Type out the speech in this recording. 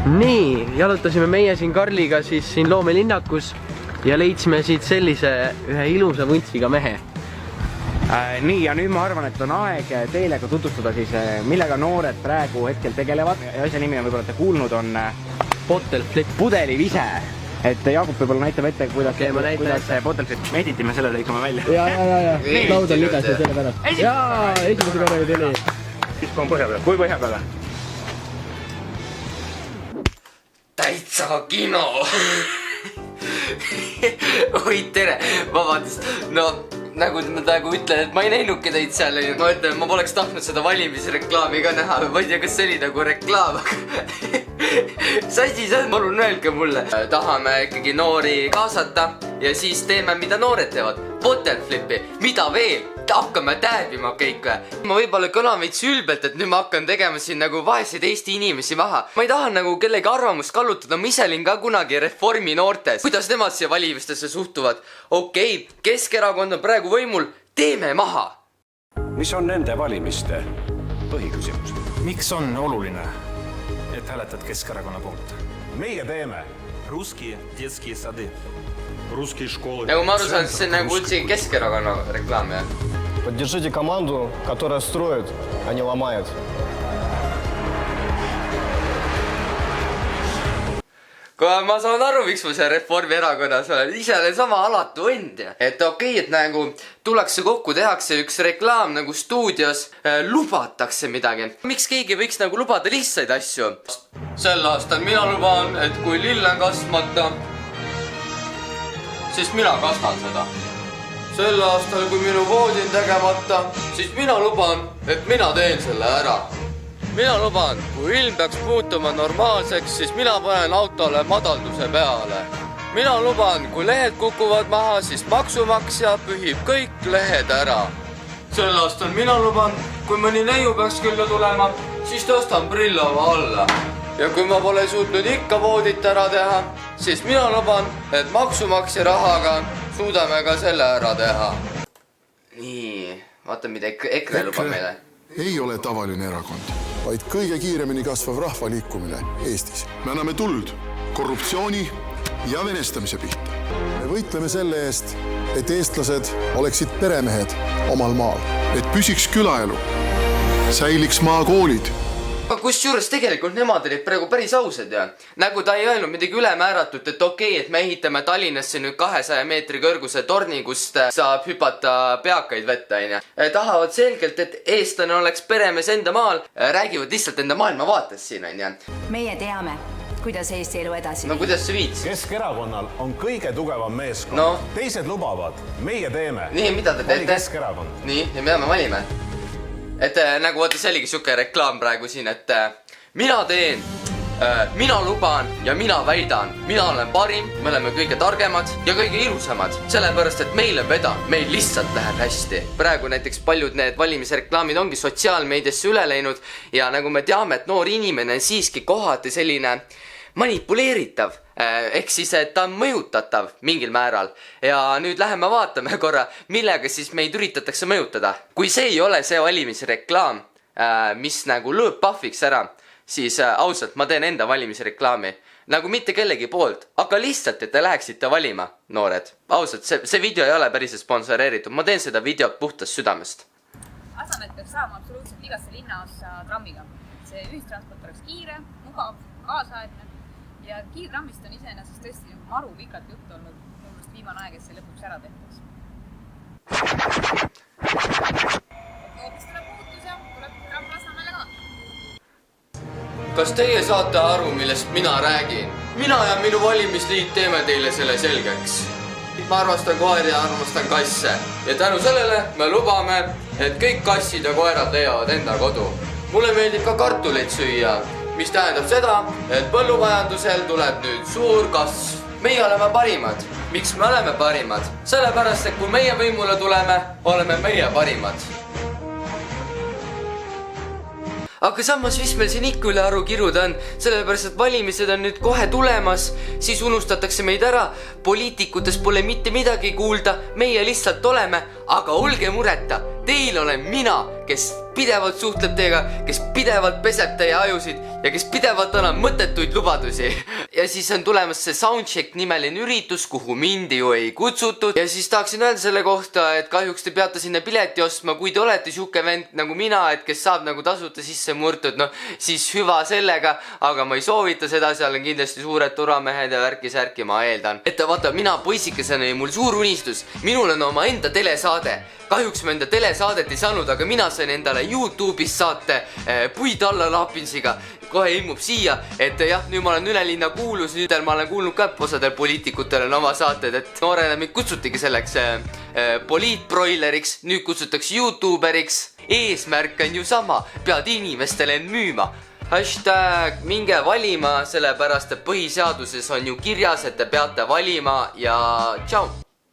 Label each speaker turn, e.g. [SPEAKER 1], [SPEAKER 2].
[SPEAKER 1] Nii, jalutasime meie siin Karliga siis siin loomelinnakus ja leidsime siit sellise ühe ilusa vuntsiga mehe.
[SPEAKER 2] Nii, ja nüüd ma arvan, et on aeg teile ka tutvustada siis, millega noored praegu hetkel tegelevad. Ja asja nimi on võib-olla, et te kuulnud on
[SPEAKER 1] Bottle flip.
[SPEAKER 2] Pudelivise. Et Jaagup võib-olla näitab ette, kuidas bottle flip. Me editime selle, lõikame välja.
[SPEAKER 1] Ja. Laud on ligas ja selle pärast. Jaa, esimese korraga tuli.
[SPEAKER 2] Siis kui on põhja peal. Kui põhja peale?
[SPEAKER 3] Täitsa kino. Oi, tere, vabandust. No, nagu ma praegu ütlen, et ma ei näinudki teid seal. Ma ütlen, ma poleks tahtnud seda valimisreklaami ka näha. Ma ei tea, kas see oli nagu reklaam, aga sassi, palun öelge mulle. Tahame ikkagi noori kaasata ja siis teeme, mida noored teevad. Bottle flipi, mida veel? Hakkame tääbima kõik. Ma võib-olla kõlan veits ülbelt, et nüüd ma hakkan tegema siin nagu vaeseid Eesti inimesi maha. Ma ei taha nagu kellegi arvamust kallutada, ma ise olin ka kunagi Reformi noortes. Kuidas nemad siia valimistesse suhtuvad? Okei, Keskerakond on praegu võimul, teeme maha.
[SPEAKER 4] Mis on nende valimiste põhiküsimus?
[SPEAKER 5] Miks on oluline, et hääletad Keskerakonna poolt?
[SPEAKER 4] Meie teeme
[SPEAKER 5] Ruski детские сады.
[SPEAKER 4] Ruski škooli.
[SPEAKER 3] Nagu ma aru saan, see on nagu üldse Keskerakonna reklaam, jah?
[SPEAKER 6] Поддержите команду, которая строит, а не ломает.
[SPEAKER 3] Kui ma saan aru, miks ma seal Reformierakonnas olen, ise olen sama alatu end. Et okei, et nagu tullakse kokku, tehakse üks reklaam nagu stuudios, lubatakse midagi. Miks keegi võiks nagu lubada lihtsaid asju? Sel aastal mina luban, et kui lill on kasvamata, siis mina kastan seda. Sel aastal, kui minu voodi on tegemata, siis mina luban, et mina teen selle ära. Mina luban, kui ilm peaks muutuma normaalseks, siis mina panen autole madalduse peale. Mina luban, kui lehed kukuvad maha, siis maksumaksja pühib kõik lehed ära. Sel aastal mina luban, kui mõni neiu peaks külla tulema, siis tõstan prillava alla. Ja kui ma pole suutnud ikka voodit ära teha, siis mina luban, et maksumaksja rahaga suudame ka selle ära teha. Nii, vaata mida EKRE lubab meile.
[SPEAKER 7] Ei ole tavaline erakond, vaid kõige kiiremini kasvav rahvaliikumine Eestis. Me anname tuld korruptsiooni ja venestamise pihta. Me võitleme selle eest, et eestlased oleksid peremehed omal maal. Et püsiks külaelu, säiliks maakoolid.
[SPEAKER 3] Kus juures tegelikult nemad olid praegu päris ausad ja nagu ta ei öelnud midagi ülemääratut, et okei, et me ehitame Tallinnasse nüüd 200 meetri kõrguse torni, kust saab hüpata peakaid vette, tahavad selgelt, et eestlane oleks peremees enda maal, räägivad lihtsalt enda maailmavaates siin,
[SPEAKER 8] Meie teame, kuidas Eesti elu edasi.
[SPEAKER 3] No kuidas see viits?
[SPEAKER 4] Keskerakonnal on kõige tugevam meeskond.
[SPEAKER 3] No.
[SPEAKER 4] Teised lubavad, meie teeme.
[SPEAKER 3] Nii, mida te teete?
[SPEAKER 4] Keskerakond.
[SPEAKER 3] Nii, ja mida me valime? Et nagu vaata, see oligi siuke reklaam praegu siin, et mina teen, mina luban ja mina väidan, mina olen parim, me oleme kõige targemad ja kõige ilusamad, sellepärast, et meil on vedanud, meil lihtsalt läheb hästi. Praegu näiteks paljud need valimisreklaamid ongi sotsiaalmeediasse üle läinud ja nagu me teame, et noor inimene on siiski kohati selline manipuleeritav, ehk siis, et ta on mõjutatav mingil määral. Ja nüüd läheme vaatame korra, millega siis meid üritatakse mõjutada. Kui see ei ole see valimisreklaam, mis nagu lööb pahviks ära, siis ausalt ma teen enda valimisreklaami. Nagu mitte kellegi poolt, aga lihtsalt, et te läheksite valima, noored. Ausalt, see video ei ole päris sponsoreeritud, ma teen seda videot puhtast südamest.
[SPEAKER 9] Asamet peaks saama absoluutselt igasse linnaossa trammiga. See ühistransport oleks kiire, mugav, kaasaegne. Ja kiirtrammist on iseenesest tõesti maru pikalt juttu olnud. Mõnust viimane aeg, et see lõpuks ära tehtaks. Hoopis tuleb muutus ja tuleb tramm Lasnamäele ka.
[SPEAKER 3] Kas teie saate aru, millest mina räägin? Mina ja minu valimisliit teeme teile selle selgeks. Ma armastan koeri ja armastan kasse. Ja tänu sellele me lubame, et kõik kassid ja koerad leiavad enda kodu. Mulle meeldib ka kartuleid süüa. Mis tähendab seda, et põllumajandusel tuleb nüüd suur kasv. Meie oleme parimad. Miks me oleme parimad? Sellepärast, et kui meie võimule tuleme, oleme meie parimad. Aga samas, mis meil siin ikka üle aru kiruda on, sellepärast, et valimised on nüüd kohe tulemas, siis unustatakse meid ära, poliitikutes pole mitte midagi kuulda, meie lihtsalt oleme, aga olge mureta, teil olen mina, kes pidevalt suhtleb teiega, kes pidevalt peseb teie ajusid ja kes pidevalt annab mõttetuid lubadusi. Ja siis on tulemas see Soundcheck nimeline üritus, kuhu mind ju ei kutsutud. Ja siis tahaksin öelda selle kohta, et kahjuks te peate sinna pileti ostma, kui te olete siuke vend nagu mina, et kes saab nagu tasuta sisse murtud, no siis hüva sellega, aga ma ei soovita seda, seal on kindlasti suured turvamehed ja värki-särki, ma eeldan. Et vaata, mina poisikesena ja mul suur unistus, minul on oma enda telesaade. Kahjuks ma enda telesaadet ei saanud, aga mina sain endale YouTube'is saate Puid alla Lapinsiga. Kohe ilmub siia, et jah, nüüd ma olen üle linna kuulus, nüüd ma olen kuulnud ka osadel poliitikutel on oma saated, et noorena mind kutsutigi selleks poliitbroileriks, nüüd kutsutakse YouTuberiks. Eesmärk on ju sama, pead inimestele müüma. Hashtag minge valima, sellepärast et põhiseaduses on ju kirjas, et te peate valima ja tšau!